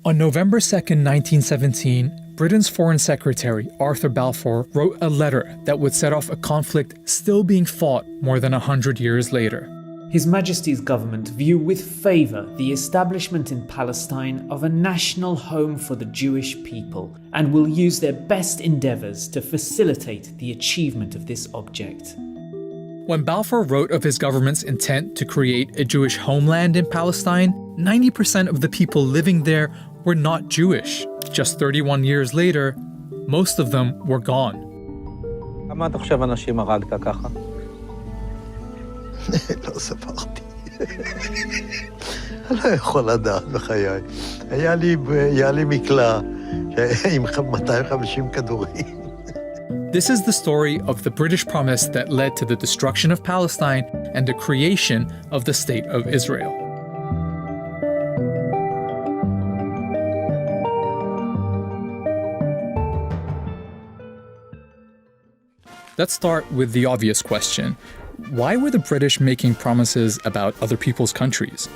On November 2nd, 1917, Britain's Foreign Secretary, Arthur Balfour, wrote a letter that would set off a conflict still being fought more than 100 years later. His Majesty's government view with favour the establishment in Palestine of a national home for the Jewish people and will use their best endeavours to facilitate the achievement of this object. When Balfour wrote of his government's intent to create a Jewish homeland in Palestine, 90% of the people living there were not Jewish. Just 31 years later, most of them were gone. כמה אתה חושב אנשים הרגת ככה? לא ספרתי. אני לא יכול לדעת בחיי. היה לי מקלע עם 250 כדורים. This is the story of the British promise that led to the destruction of Palestine and the creation of the State of Israel. Let's start with the obvious question. Why were the British making promises about other people's countries?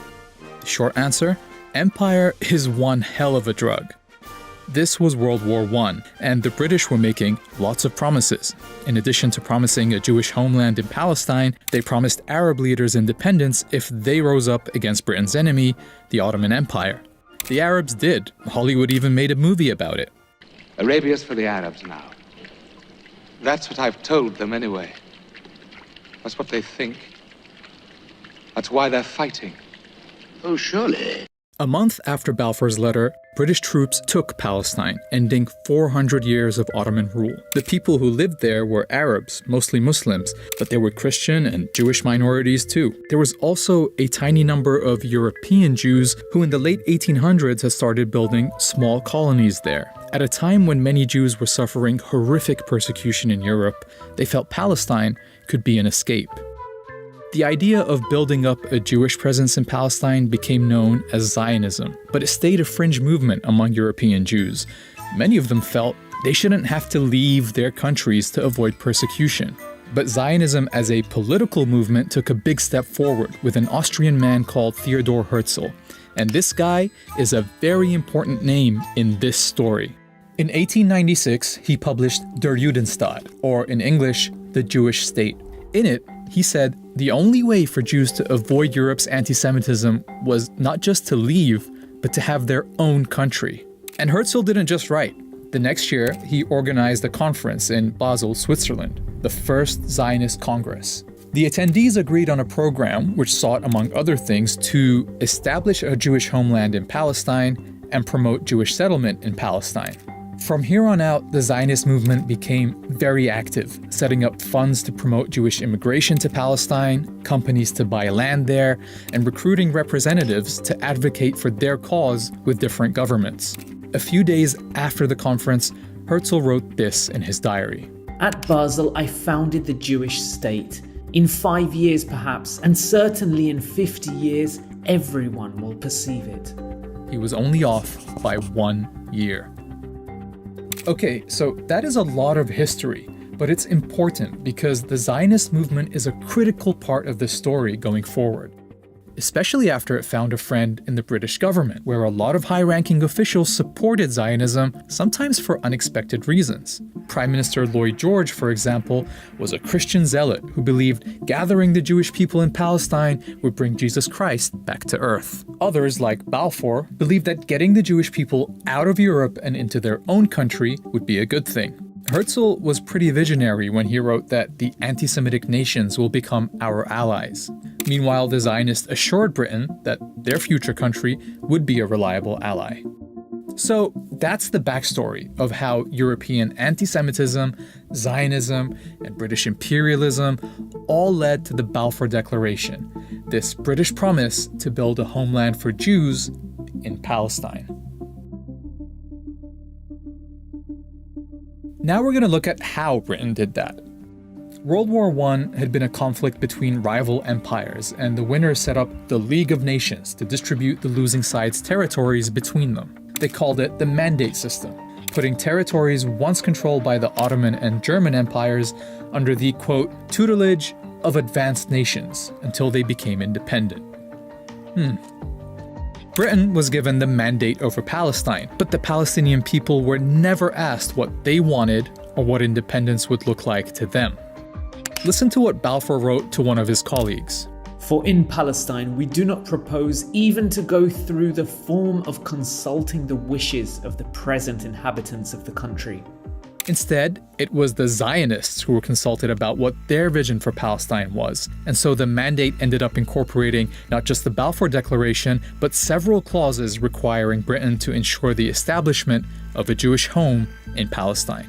The short answer? Empire is one hell of a drug. This was World War I, and the British were making lots of promises. In addition to promising a Jewish homeland in Palestine, they promised Arab leaders independence if they rose up against Britain's enemy, the Ottoman Empire. The Arabs did. Hollywood even made a movie about it. Arabia's for the Arabs now. That's what I've told them anyway. That's what they think. That's why they're fighting. Oh, surely. A month after Balfour's letter, British troops took Palestine, ending 400 years of Ottoman rule. The people who lived there were Arabs, mostly Muslims, but there were Christian and Jewish minorities too. There was also a tiny number of European Jews who in the late 1800s had started building small colonies there. At a time when many Jews were suffering horrific persecution in Europe, they felt Palestine could be an escape. The idea of building up a Jewish presence in Palestine became known as Zionism, but it stayed a fringe movement among European Jews. Many of them felt they shouldn't have to leave their countries to avoid persecution. But Zionism as a political movement took a big step forward with an Austrian man called Theodor Herzl. And this guy is a very important name in this story. In 1896, he published Der Judenstaat, or in English, The Jewish State. In it, he said the only way for Jews to avoid Europe's anti-Semitism was not just to leave, but to have their own country. And Herzl didn't just write. The next year, he organized a conference in Basel, Switzerland, the first Zionist Congress. The attendees agreed on a program which sought, among other things, to establish a Jewish homeland in Palestine and promote Jewish settlement in Palestine. From here on out, the Zionist movement became very active, setting up funds to promote Jewish immigration to Palestine, companies to buy land there, and recruiting representatives to advocate for their cause with different governments. A few days after the conference, Herzl wrote this in his diary. At Basel, I founded the Jewish state. In 5 years perhaps, and certainly in 50 years, everyone will perceive it. He was only off by 1 year. Okay, so that is a lot of history, but it's important because the Zionist movement is a critical part of the story going forward, especially after it found a friend in the British government, where a lot of high-ranking officials supported Zionism, sometimes for unexpected reasons. Prime Minister Lloyd George, for example, was a Christian zealot who believed gathering the Jewish people in Palestine would bring Jesus Christ back to earth. Others, like Balfour, believed that getting the Jewish people out of Europe and into their own country would be a good thing. Herzl was pretty visionary when he wrote that the anti-Semitic nations will become our allies. Meanwhile, the Zionists assured Britain that their future country would be a reliable ally. So that's the backstory of how European anti-Semitism, Zionism, and British imperialism all led to the Balfour Declaration, this British promise to build a homeland for Jews in Palestine. Now we're going to look at how Britain did that. World War I had been a conflict between rival empires, and the winners set up the League of Nations to distribute the losing side's territories between them. They called it the Mandate System, putting territories once controlled by the Ottoman and German empires under the, quote, tutelage of advanced nations until they became independent. Britain was given the mandate over Palestine, but the Palestinian people were never asked what they wanted or what independence would look like to them. Listen to what Balfour wrote to one of his colleagues. For in Palestine we do not propose even to go through the form of consulting the wishes of the present inhabitants of the country. Instead, it was the Zionists who were consulted about what their vision for Palestine was, and so the mandate ended up incorporating not just the Balfour Declaration, but several clauses requiring Britain to ensure the establishment of a Jewish home in Palestine.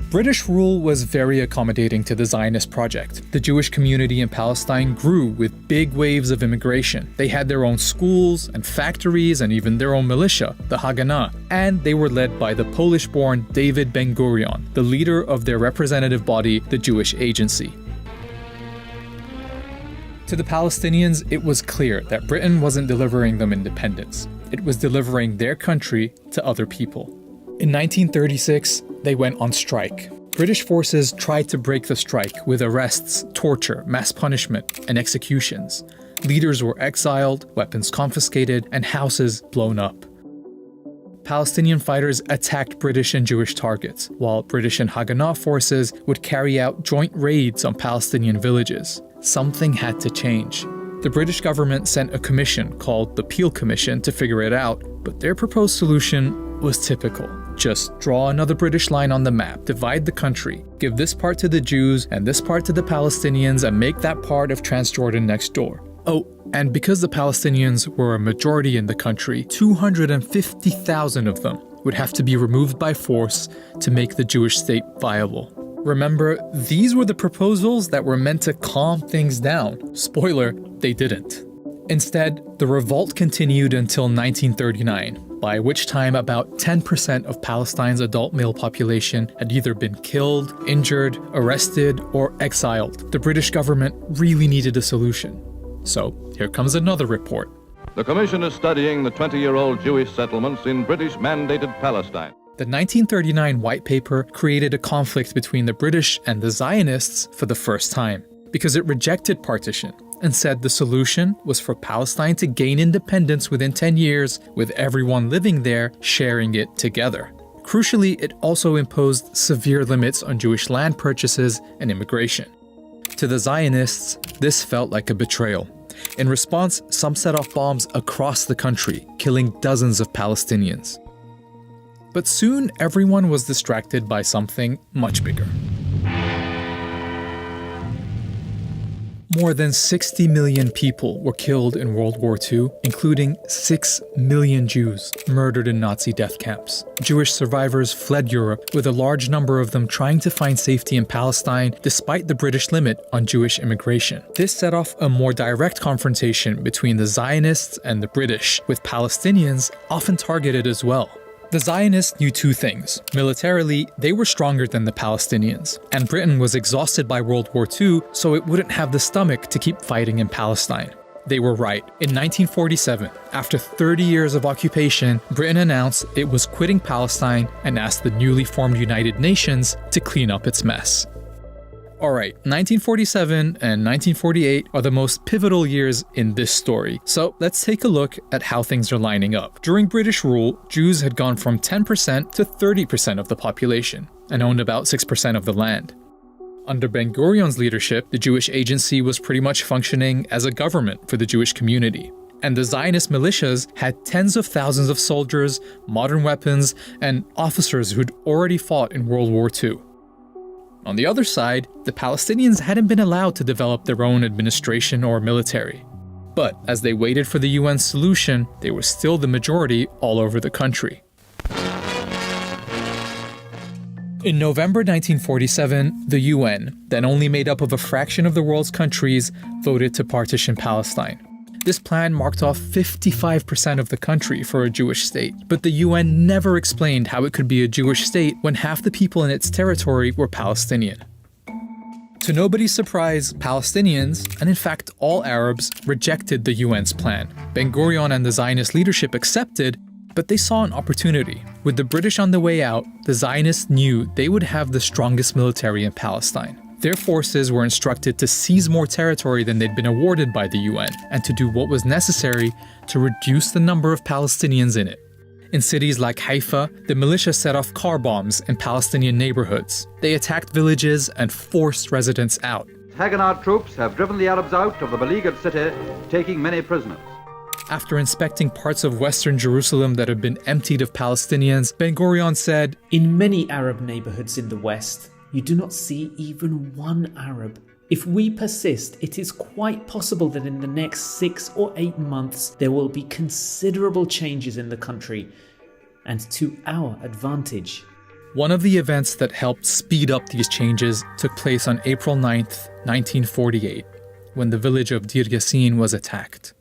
British rule was very accommodating to the Zionist project. The Jewish community in Palestine grew with big waves of immigration. They had their own schools and factories and even their own militia, the Haganah, and they were led by the Polish-born David Ben-Gurion, the leader of their representative body, the Jewish Agency. To the Palestinians, it was clear that Britain wasn't delivering them independence. It was delivering their country to other people. In 1936, they went on strike. British forces tried to break the strike with arrests, torture, mass punishment, and executions. Leaders were exiled, weapons confiscated, and houses blown up. Palestinian fighters attacked British and Jewish targets, while British and Haganah forces would carry out joint raids on Palestinian villages. Something had to change. The British government sent a commission called the Peel Commission to figure it out, but their proposed solution was typical. Just draw another British line on the map, divide the country, give this part to the Jews and this part to the Palestinians, and make that part of Transjordan next door. Oh, and because the Palestinians were a majority in the country, 250,000 of them would have to be removed by force to make the Jewish state viable. Remember, these were the proposals that were meant to calm things down. Spoiler, they didn't. Instead, the revolt continued until 1939, by which time about 10% of Palestine's adult male population had either been killed, injured, arrested, or exiled. The British government really needed a solution. So, here comes another report. The Commission is studying the 20-year-old Jewish settlements in British-mandated Palestine. The 1939 White Paper created a conflict between the British and the Zionists for the first time, because it rejected partition and said the solution was for Palestine to gain independence within 10 years, with everyone living there sharing it together. Crucially, it also imposed severe limits on Jewish land purchases and immigration. To the Zionists, this felt like a betrayal. In response, some set off bombs across the country, killing dozens of Palestinians. But soon, everyone was distracted by something much bigger. More than 60 million people were killed in World War II, including 6 million Jews murdered in Nazi death camps. Jewish survivors fled Europe, with a large number of them trying to find safety in Palestine despite the British limit on Jewish immigration. This set off a more direct confrontation between the Zionists and the British, with Palestinians often targeted as well. The Zionists knew two things. Militarily, they were stronger than the Palestinians, and Britain was exhausted by World War II, so it wouldn't have the stomach to keep fighting in Palestine. They were right. In 1947, after 30 years of occupation, Britain announced it was quitting Palestine and asked the newly formed United Nations to clean up its mess. Alright, 1947 and 1948 are the most pivotal years in this story, so let's take a look at how things are lining up. During British rule, Jews had gone from 10% to 30% of the population, and owned about 6% of the land. Under Ben-Gurion's leadership, the Jewish Agency was pretty much functioning as a government for the Jewish community. And the Zionist militias had tens of thousands of soldiers, modern weapons, and officers who'd already fought in World War II. On the other side, the Palestinians hadn't been allowed to develop their own administration or military. But as they waited for the UN's solution, they were still the majority all over the country. In November 1947, the UN, then only made up of a fraction of the world's countries, voted to partition Palestine. This plan marked off 55% of the country for a Jewish state, but the UN never explained how it could be a Jewish state when half the people in its territory were Palestinian. To nobody's surprise, Palestinians, and in fact all Arabs, rejected the UN's plan. Ben-Gurion and the Zionist leadership accepted, but they saw an opportunity. With the British on the way out, the Zionists knew they would have the strongest military in Palestine. Their forces were instructed to seize more territory than they'd been awarded by the UN and to do what was necessary to reduce the number of Palestinians in it. In cities like Haifa, the militia set off car bombs in Palestinian neighborhoods. They attacked villages and forced residents out. Haganah troops have driven the Arabs out of the beleaguered city, taking many prisoners. After inspecting parts of western Jerusalem that had been emptied of Palestinians, Ben-Gurion said, "In many Arab neighborhoods in the West, you do not see even one Arab. If we persist, it is quite possible that in the next 6 or 8 months there will be considerable changes in the country, and to our advantage." One of the events that helped speed up these changes took place on April 9th, 1948, when the village of Deir Yassin was attacked.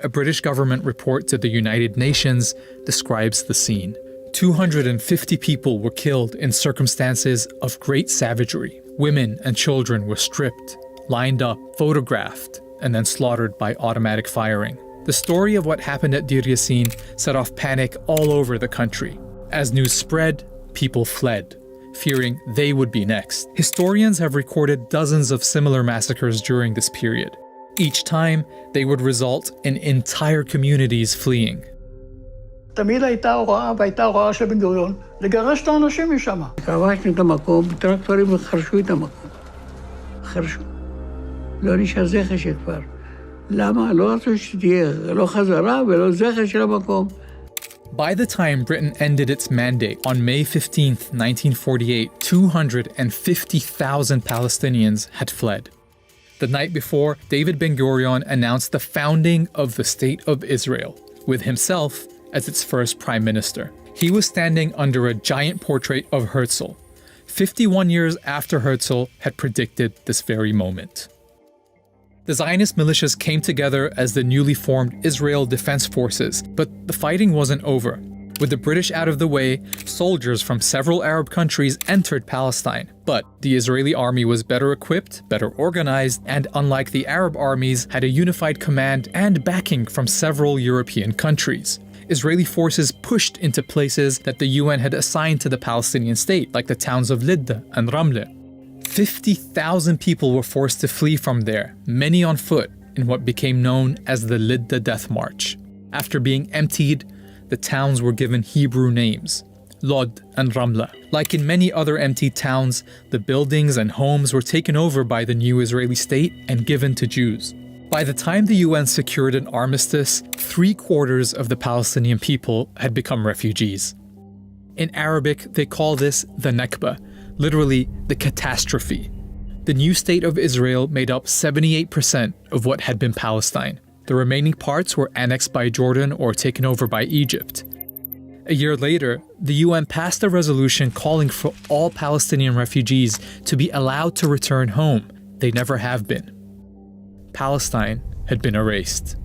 A British government report to the United Nations describes the scene. 250 people were killed in circumstances of great savagery. Women and children were stripped, lined up, photographed, and then slaughtered by automatic firing. The story of what happened at Deir Yassin set off panic all over the country. As news spread, people fled, fearing they would be next. Historians have recorded dozens of similar massacres during this period. Each time, they would result in entire communities fleeing. תמיד הייתה הוראה, והייתה הוראה של בן גוריון, לגרש את האנשים משם. כבשנו את המקום, טרקטורים חרשו את המקום. חרשו. לא נשאר זכר של כבר. למה? לא רצו שתהיה, לא חזרה ולא זכר של המקום. By the time Britain ended its mandate on May 15, 1948, 250,000 Palestinians had fled. The night before, David Ben-Gurion announced the founding of the State of Israel, with himself as its first prime minister. He was standing under a giant portrait of Herzl, 51 years after Herzl had predicted this very moment. The Zionist militias came together as the newly formed Israel Defense Forces, but the fighting wasn't over. With the British out of the way, soldiers from several Arab countries entered Palestine. But the Israeli army was better equipped, better organized, and unlike the Arab armies, had a unified command and backing from several European countries. Israeli forces pushed into places that the UN had assigned to the Palestinian state, like the towns of Lidda and Ramle. 50,000 people were forced to flee from there, many on foot, in what became known as the Lidda Death March. After being emptied, the towns were given Hebrew names, Lod and Ramla. Like in many other emptied towns, the buildings and homes were taken over by the new Israeli state and given to Jews. By the time the UN secured an armistice, 3/4 of the Palestinian people had become refugees. In Arabic, they call this the Nakba, literally the catastrophe. The new state of Israel made up 78% of what had been Palestine. The remaining parts were annexed by Jordan or taken over by Egypt. A year later, the UN passed a resolution calling for all Palestinian refugees to be allowed to return home. They never have been. Palestine had been erased.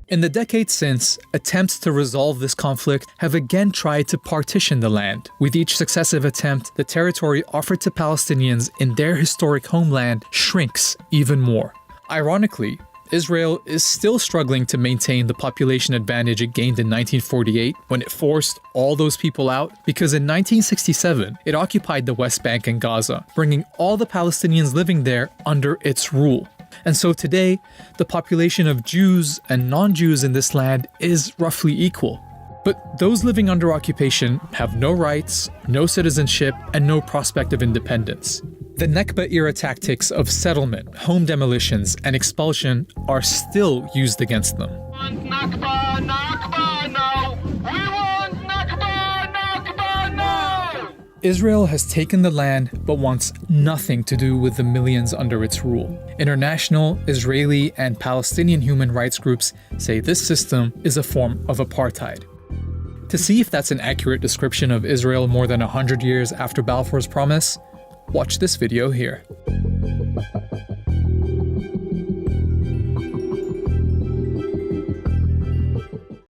In the decades since, attempts to resolve this conflict have again tried to partition the land. With each successive attempt, the territory offered to Palestinians in their historic homeland shrinks even more. Ironically, Israel is still struggling to maintain the population advantage it gained in 1948 when it forced all those people out, because in 1967, it occupied the West Bank and Gaza, bringing all the Palestinians living there under its rule. And so today, the population of Jews and non-Jews in this land is roughly equal. But those living under occupation have no rights, no citizenship, and no prospect of independence. The Nakba-era tactics of settlement, home demolitions, and expulsion are still used against them. Nakba, Nakba, no! We want Nakba, Nakba, no! Israel has taken the land but wants nothing to do with the millions under its rule. International, Israeli, and Palestinian human rights groups say this system is a form of apartheid. To see if that's an accurate description of Israel more than 100 years after Balfour's Promise, watch this video here.